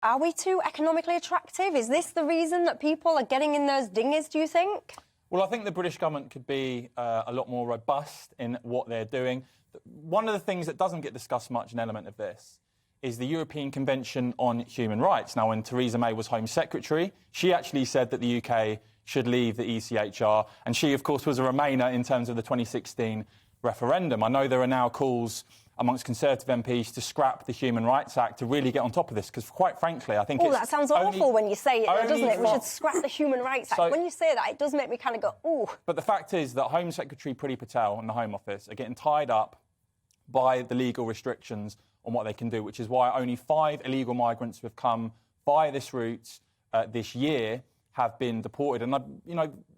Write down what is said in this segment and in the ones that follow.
Are we too economically attractive? Is this the reason that people are getting in those dinghies, do you think? Well, I think the British government could be a lot more robust in what they're doing. One of the things that doesn't get discussed much, an element of this, is the European Convention on Human Rights. Now, when Theresa May was Home Secretary, she actually said that the UK should leave the ECHR, and she, of course, was a Remainer in terms of the 2016 referendum. I know there are now calls amongst Conservative MPs to scrap the Human Rights Act to really get on top of this, because, quite frankly, I think that sounds awful when you say it, though, doesn't it? We should scrap the Human Rights Act. So, when you say that, it does make me kind of go, ooh. But the fact is that Home Secretary Priti Patel and the Home Office are getting tied up by the legal restrictions on what they can do, which is why only 5 illegal migrants who have come via this route this year have been deported. And,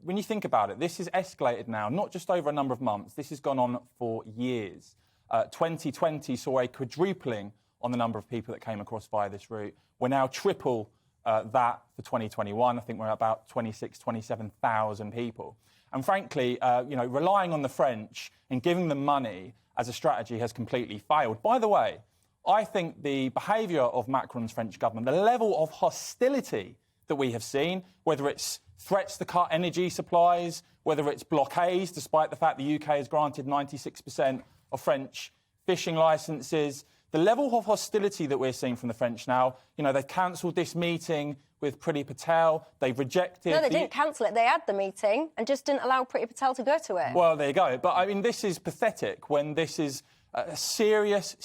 when you think about it, this has escalated now, not just over a number of months. This has gone on for years. 2020 saw a quadrupling on the number of people that came across via this route. We're now triple that for 2021. I think we're at about 27,000 people. And frankly, relying on the French and giving them money as a strategy has completely failed. By the way, I think the behaviour of Macron's French government, the level of hostility that we have seen, whether it's threats to cut energy supplies, whether it's blockades, despite the fact the UK has granted 96% of French fishing licences, the level of hostility that we're seeing from the French now, they've cancelled this meeting with Priti Patel. They've rejected... No, they didn't cancel it. They had the meeting and just didn't allow Priti Patel to go to it. Well, there you go. But, this is pathetic when this is a serious,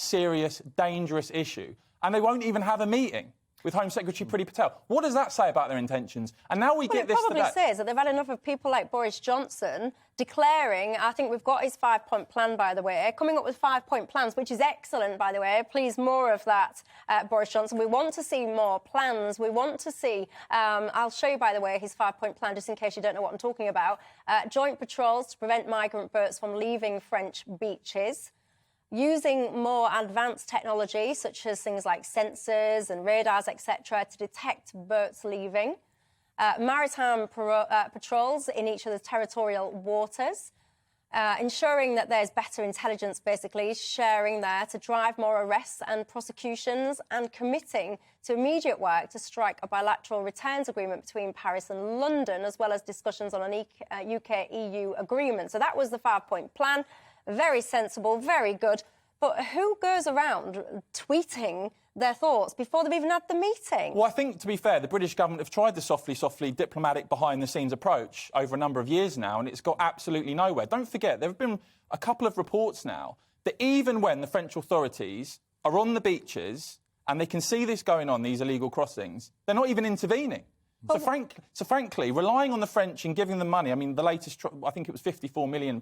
dangerous issue. And they won't even have a meeting with Home Secretary Priti Patel. What does that say about their intentions? And now we get this debate. It probably says that they've had enough of people like Boris Johnson declaring, I think we've got his 5-point plan, by the way, coming up with 5-point plans, which is excellent, by the way. Please, more of that, Boris Johnson. We want to see more plans. We want to see, I'll show you, by the way, his 5-point plan, just in case you don't know what I'm talking about. Joint patrols to prevent migrant boats from leaving French beaches. Using more advanced technology, such as things like sensors and radars, etc., to detect boats leaving. Maritime patrols in each of the territorial waters. Ensuring that there's better intelligence, basically, sharing there to drive more arrests and prosecutions, and committing to immediate work to strike a bilateral returns agreement between Paris and London, as well as discussions on an UK-EU agreement. So that was the 5-point plan. Very sensible, very good. But who goes around tweeting their thoughts before they've even had the meeting? Well, I think, to be fair, the British government have tried the softly, diplomatic, behind-the-scenes approach over a number of years now, and it's got absolutely nowhere. Don't forget, there have been a couple of reports now that even when the French authorities are on the beaches and they can see this going on, these illegal crossings, they're not even intervening. So frankly, relying on the French and giving them money, the latest, I think it was £54 million,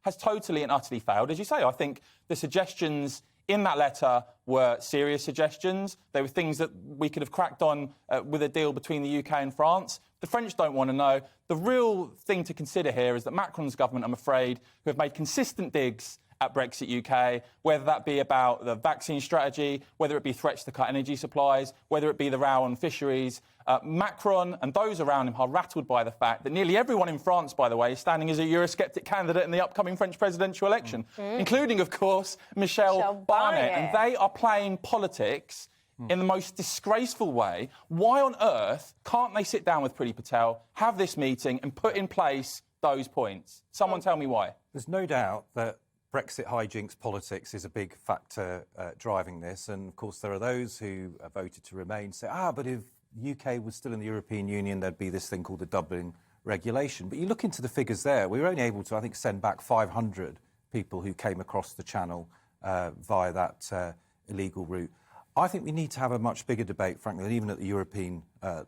has totally and utterly failed. As you say, I think the suggestions in that letter were serious suggestions. They were things that we could have cracked on with a deal between the UK and France. The French don't want to know. The real thing to consider here is that Macron's government, I'm afraid, who have made consistent digs at Brexit UK, whether that be about the vaccine strategy, whether it be threats to cut energy supplies, whether it be the row on fisheries. Macron and those around him are rattled by the fact that nearly everyone in France, by the way, is standing as a Eurosceptic candidate in the upcoming French presidential election, including, of course, Michel Barnier. And they are playing politics in the most disgraceful way. Why on earth can't they sit down with Priti Patel, have this meeting and put in place those points? Someone tell me why. There's no doubt that Brexit hijinks politics is a big factor driving this. And, of course, there are those who voted to remain say, but if UK was still in the European Union, there'd be this thing called the Dublin regulation. But you look into the figures there, we were only able to, I think, send back 500 people who came across the channel via that illegal route. I think we need to have a much bigger debate, frankly, than even at the European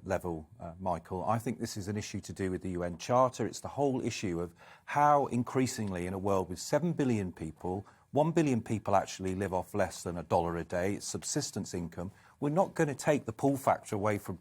level, Michael. I think this is an issue to do with the UN Charter. It's the whole issue of how increasingly in a world with 7 billion people, 1 billion people actually live off less than $1 a day. It's subsistence income. We're not going to take the pull factor away from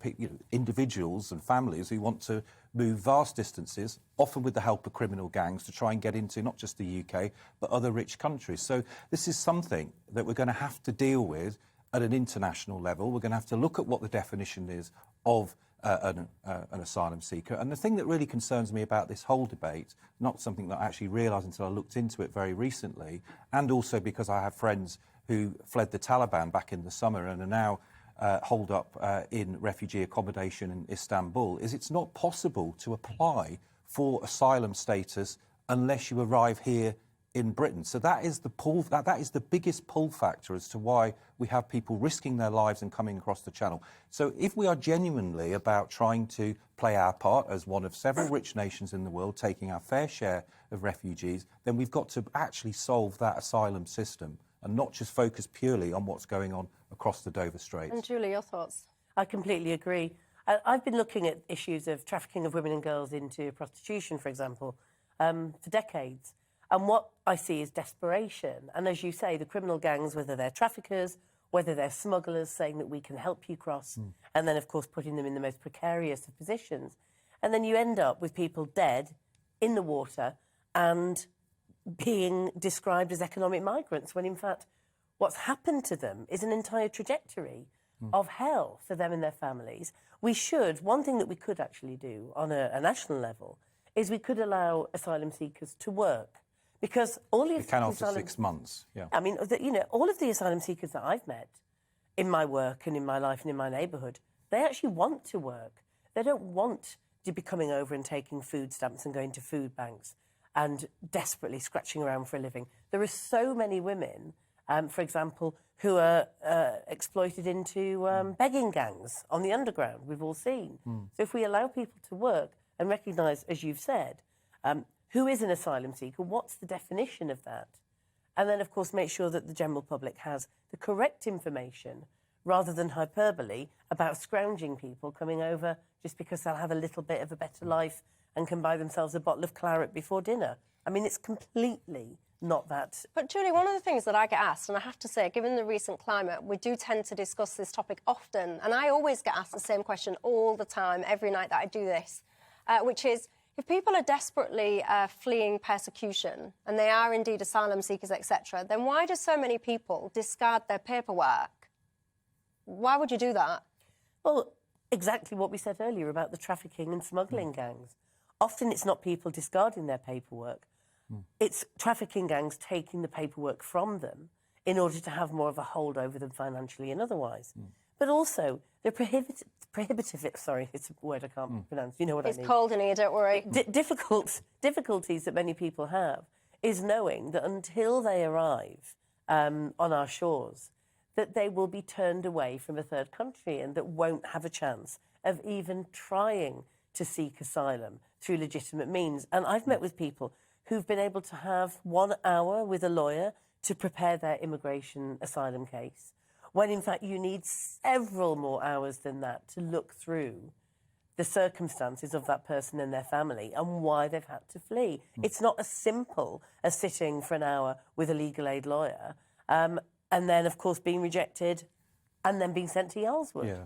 individuals and families who want to move vast distances, often with the help of criminal gangs, to try and get into not just the UK, but other rich countries. So this is something that we're going to have to deal with at an international level. We're going to have to look at what the definition is of an asylum seeker. And the thing that really concerns me about this whole debate, not something that I actually realised until I looked into it very recently, and also because I have friends who fled the Taliban back in the summer and are now hold up in refugee accommodation in Istanbul, is it's not possible to apply for asylum status unless you arrive here in Britain. So that is the pull. That is the biggest pull factor as to why we have people risking their lives and coming across the Channel. So if we are genuinely about trying to play our part as one of several rich nations in the world, taking our fair share of refugees, then we've got to actually solve that asylum system and not just focus purely on what's going on across the Dover Straits. And Julie, your thoughts? I completely agree. I've been looking at issues of trafficking of women and girls into prostitution, for example, for decades. And what I see is desperation. And as you say, the criminal gangs, whether they're traffickers, whether they're smugglers, saying that we can help you cross, and then, of course, putting them in the most precarious of positions. And then you end up with people dead in the water and being described as economic migrants, when, in fact, what's happened to them is an entire trajectory of hell for them and their families. One thing that we could actually do on a national level is we could allow asylum seekers to work. Because all You can after 6 months, yeah. I mean, all of the asylum seekers that I've met in my work and in my life and in my neighbourhood, they actually want to work. They don't want to be coming over and taking food stamps and going to food banks and desperately scratching around for a living. There are so many women, for example, who are exploited into begging gangs on the underground, we've all seen. So if we allow people to work and recognise, as you've said, who is an asylum seeker? What's the definition of that? And then, of course, make sure that the general public has the correct information rather than hyperbole about scrounging people coming over just because they'll have a little bit of a better life and can buy themselves a bottle of claret before dinner. I mean, it's completely not that. But, Julie, one of the things that I get asked, and I have to say, given the recent climate, we do tend to discuss this topic often, and I always get asked the same question all the time, every night that I do this, which is, if people are desperately fleeing persecution and they are indeed asylum seekers, etc., then why do so many people discard their paperwork? Why would you do that? Well, exactly what we said earlier about the trafficking and smuggling gangs. Often it's not people discarding their paperwork. It's trafficking gangs taking the paperwork from them in order to have more of a hold over them financially and otherwise. But also, they're prohibitive, sorry, it's a word I can't pronounce, you know what I mean. It's cold in here, don't worry. Difficulties that many people have is knowing that until they arrive on our shores, that they will be turned away from a third country and that won't have a chance of even trying to seek asylum through legitimate means. And I've met with people who've been able to have 1 hour with a lawyer to prepare their immigration asylum case, when in fact you need several more hours than that to look through the circumstances of that person and their family and why they've had to flee. It's not as simple as sitting for an hour with a legal aid lawyer and then, of course, being rejected and then being sent to Yarlswood. Yeah.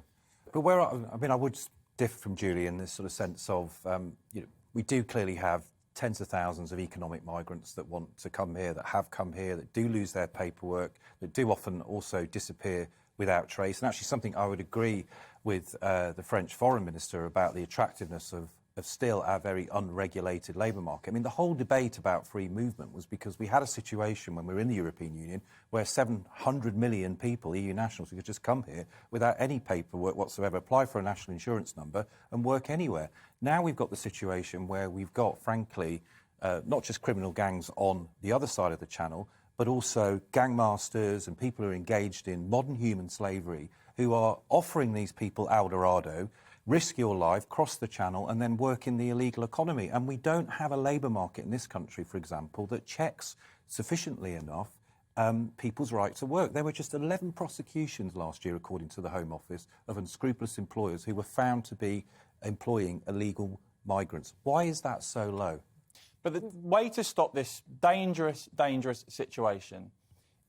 But I would differ from Julie in this sort of sense of, we do clearly have tens of thousands of economic migrants that want to come here, that have come here, that do lose their paperwork, that do often also disappear without trace. And actually something I would agree with the French foreign minister about the attractiveness of still our very unregulated labour market. I mean, the whole debate about free movement was because we had a situation when we were in the European Union where 700 million people, EU nationals, who could just come here without any paperwork whatsoever, apply for a national insurance number and work anywhere. Now we've got the situation where we've got, frankly, not just criminal gangs on the other side of the Channel, but also gangmasters and people who are engaged in modern human slavery who are offering these people El Dorado, risk your life, cross the Channel and then work in the illegal economy. And we don't have a labour market in this country, for example, that checks sufficiently enough people's right to work. There were just 11 prosecutions last year, according to the Home Office, of unscrupulous employers who were found to be employing illegal migrants. Why is that so low? But the way to stop this dangerous situation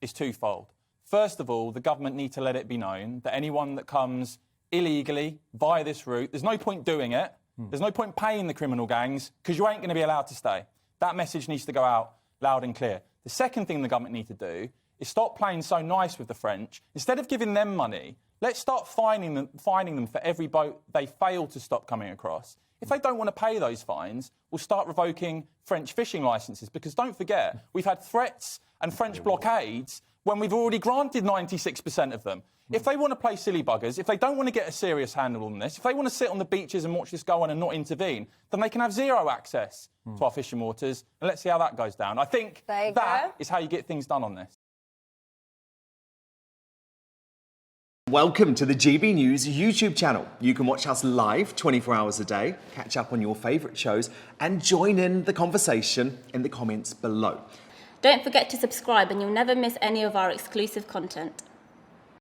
is twofold. First of all, the government need to let it be known that anyone that comes illegally via this route, there's no point doing it. There's no point paying the criminal gangs because you ain't going to be allowed to stay. That message needs to go out loud and clear. The second thing the government need to do is stop playing so nice with the French. Instead of giving them money, let's start fining them for every boat they fail to stop coming across. If they don't want to pay those fines, we'll start revoking French fishing licences because don't forget, we've had threats and French blockades when we've already granted 96% of them. If they want to play silly buggers, if they don't want to get a serious handle on this, if they want to sit on the beaches and watch this go on and not intervene, then they can have zero access to our fishing waters, and let's see how that goes down. I think that is how you get things done on this. Welcome to the GB News YouTube channel. You can watch us live 24 hours a day, catch up on your favourite shows, and join in the conversation in the comments below. Don't forget to subscribe and you'll never miss any of our exclusive content.